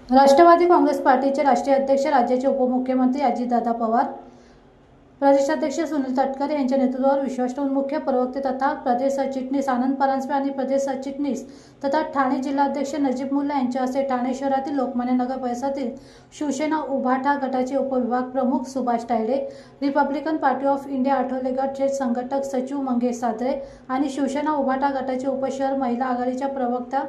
राष्ट्रवादी काँग्रेस पार्टीचे राष्ट्रीय अध्यक्ष, राज्याचे उपमुख्यमंत्री अजितदादा पवार, प्रदेशाध्यक्ष सुनील तटकरे यांच्या नेतृत्वावर विश्वासू मुख्य प्रवक्ते तथा प्रदेश सरचिटणीस आनंद परांजपे आणि प्रदेश सरचिटणीस तथा ठाणे जिल्हाध्यक्ष नजीब मुल्ला यांच्या हस्ते ठाणे शहरातील लोकमान्य नगर परिसरातील शिवसेना उभाटा गटाचे उपविभाग प्रमुख Subhash Tayade, Republican Party of India Athawale गटचे संघटक सचिव मंगेश सादरे आणि शिवसेना उभाटा गटाचे उपशहर महिला आघाडीच्या प्रवक्त्या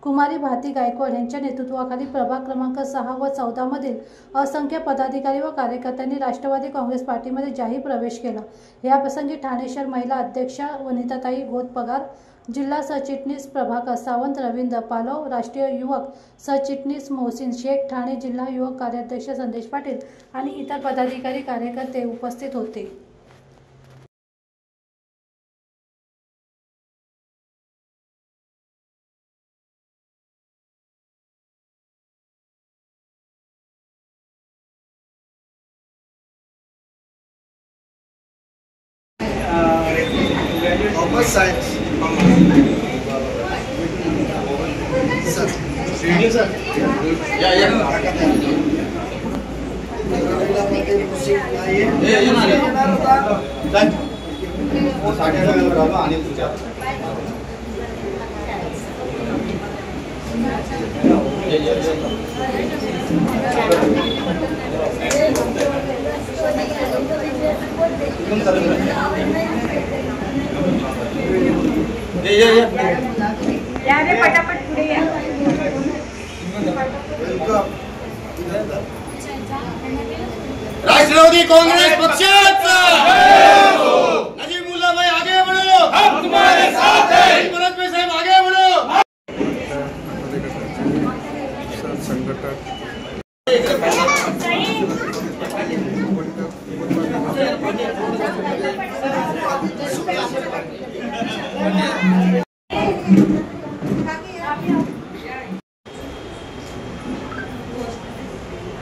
कुमारी भारती गायकवाड यांच्या नेतृत्वाखाली प्रभाग क्रमांक 6 व 14 मधील असंख्य पदाधिकारी व कार्यकर्त्यांनी राष्ट्रवादी काँग्रेस पार्टीमध्ये जाहीर प्रवेश केला। याप्रसंगी ठाणे शहर महिला अध्यक्षा वनिताताई गोतपगार, जिल्हा सरचिटणीस प्रभाकर सावंत, रवींद्र पालव, राष्ट्रीय युवक सरचिटणीस मोहसिन शेख, ठाणे जिल्हा युवक कार्याध्यक्ष संदेश पाटील आणि इतर पदाधिकारी कार्यकर्ते उपस्थित होते। Commerce science. Sir. Sir. Yeah. यारे पटापट पुढे या। राष्ट्रवादी कांग्रेस पक्षाचा नजीब मुल्ला भाई आगे बढ़ो, हम तुम्हारे साथ हैं। परांजपे साहब आगे बढ़ो। संगठन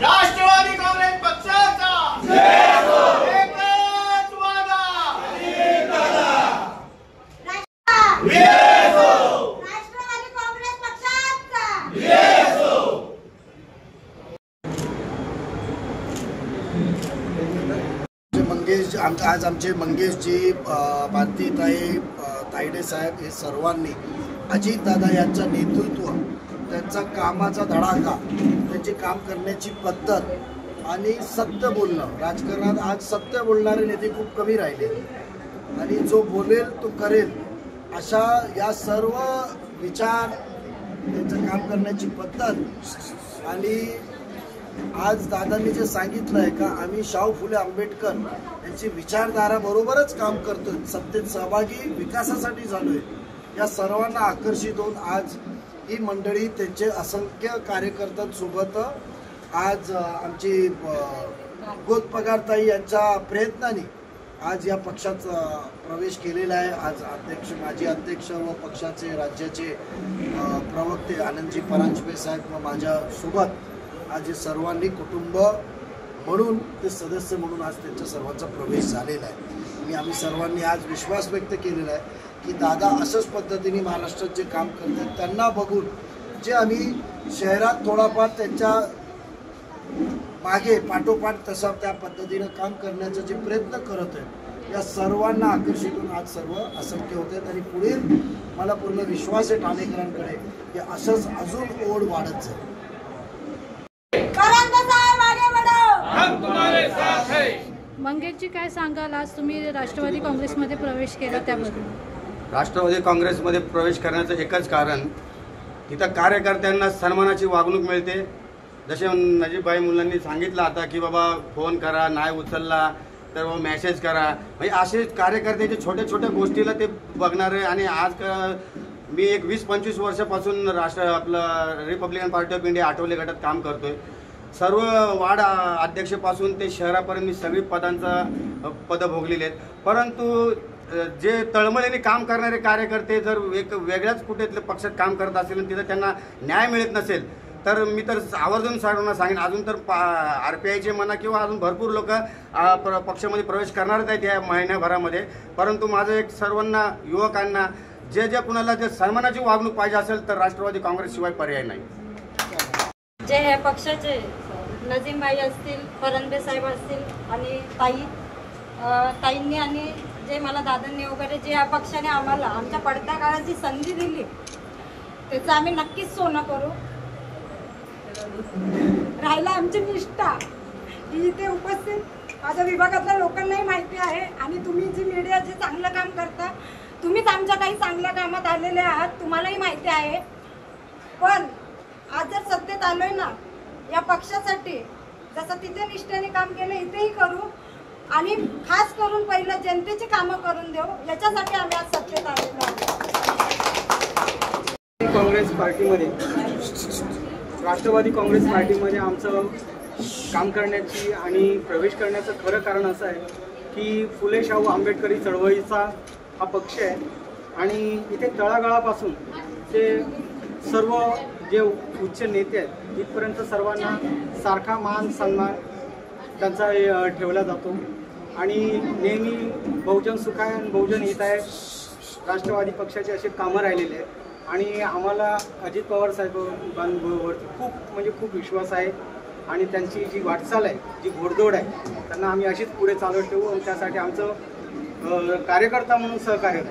राष्ट्रवादी काँग्रेस पक्षाचा जय हो। एकच वादा जय हो। राष्ट्रवादी काँग्रेस पक्षाचा जय हो। मंगेश आज आमचे मंगेशजी, भारतीताई तायडे साहेब हे सर्वांनी अजितदादा यांचं नेतृत्व, त्यांचा कामाचा धडाका, त्यांची काम करण्याची पद्धत आणि सत्य बोलणं, राजकारणात आज सत्य बोलणारे नेते खूप कमी राहिले आणि जो बोलेल तो करेल अशा या सर्व विचार, त्यांचं काम करण्याची पद्धत आणि आज दादांनी जे सांगितलं आहे का आम्ही शाहू फुले आंबेडकर यांची विचारधारा बरोबरच काम करतोय, सत्तेत सहभागी, विकासासाठी झालोय, या सर्वांना आकर्षित होऊन आज ही मंडळी त्यांचे असंख्य कार्यकर्त्यांसोबत आज आमची गोतपगारताई यांच्या प्रयत्नाने आज या पक्षात प्रवेश केलेला आहे। आज अध्यक्ष, माजी अध्यक्ष व पक्षाचे राज्याचे प्रवक्ते आनंदजी परांजपे साहेब व माझ्यासोबत आज हे सर्वांनी कुटुंब म्हणून, ते सदस्य म्हणून आज त्यांच्या सर्वांचा प्रवेश झालेला आहे। आम्ही सर्वांनी आज विश्वास व्यक्त केलेला आहे की दादा अशाच पद्धतीने महाराष्ट्रात जे काम करतात त्यांना बघून जे आम्ही शहरात थोडाफार त्यांच्या मागे पाठोपाठ तसा त्या पद्धतीनं काम करण्याचा जे प्रयत्न करत आहे, या सर्वांना आकर्षित होऊन आज सर्व असंख्य होत आहेत आणि पुढील मला पूर्ण विश्वास आहे ठाणेकरांकडे की असंच अजून ओढ वाढत जाईल। मंगेशजी, काय सांगाल, आज तुम्ही राष्ट्रवादी काँग्रेसमध्ये प्रवेश केला त्याबद्दल? राष्ट्रवादी काँग्रेसमध्ये प्रवेश करण्याचं एकच कारण, तिथं कार्यकर्त्यांना सन्मानाची वागणूक मिळते। जसे नजीबभाई मुलांनी सांगितलं आता की बाबा फोन करा, नाही उचलला तर मेसेज करा, म्हणजे असे कार्यकर्त्याचे छोट्या छोट्या गोष्टीला ते बघणारे। आणि आज मी एक 20-25 वर्षापासून आपलं Republican Party of India Athawale गटात काम करतोय। सर्व वार्ड अध्यक्षपासून ते शहरापर्यंत मी सगळी पदं भोगलेली आहेत, परंतु जे तळमळीने काम करणारे कार्यकर्ते जर एक वेगळ्याच कुठेतल्या पक्षात काम करत असेल आणि तिथं त्यांना न्याय मिळत नसेल तर मी तर आवर्जून सर्वांना सांगेन, अजून तर RPIचे म्हणा किंवा अजून भरपूर लोक पक्षामध्ये प्रवेश करणारच आहेत या महिन्याभरामध्ये, परंतु माझं एक सर्वांना युवकांना जे कुणाला जे सन्मानाची वागणूक पाहिजे असेल तर राष्ट्रवादी काँग्रेस शिवाय पर्याय नाही। जे ह्या पक्षाचे नजीमबाई असतील, फरंदे साहेब असतील आणि ताईंनी आणि जे मला दादांनी वगैरे जे या पक्षाने आम्हाला आमच्या पडत्या काळाची संधी दिली त्याचं आम्ही नक्कीच सोनं करू. राहिला आमची निष्ठा ही इथे उपस्थित माझ्या विभागातल्या लोकांनाही माहिती आहे आणि तुम्ही जी मीडिया जे चांगलं काम करता तुम्हीच आमच्या काही चांगल्या कामात आलेले आहात, तुम्हालाही माहिती आहे. पण आज जर सत्तेत आलोय ना या पक्षासाठी, जसं तिथे निष्ठेने काम केलं इथेही करू आणि खास करून पहिलं जनतेची कामं करून देऊ, याच्यासाठी आम्ही आज सत्तेत आलेलो आहोत. काँग्रेस पार्टीमध्ये, राष्ट्रवादी काँग्रेस पार्टीमध्ये आमचं काम करण्याची आणि प्रवेश करण्याचं खरं कारण असं आहे की फुले शाहू आंबेडकरी चळवळीचा हा पक्ष आहे आणि इथे तळागाळापासून ते सर्व जे उच्च नेते आहेत इथपर्यंत सर्वांना सारखा मान सन्मान त्यांचा ठेवला जातो आणि नेहमी बहुजन सुखाय आणि बहुजन हिताय राष्ट्रवादी पक्षाचे असे कामं राहिलेले आहेत आणि आम्हाला अजित पवार साहेबांवरती खूप विश्वास आहे आणि त्यांची जी वाटचाल आहे, जी घोडदौड आहे, त्यांना आम्ही अशीच पुढे चालवत ठेवू आणि त्यासाठी आमचं कार्यकर्ता म्हणून सहकार्य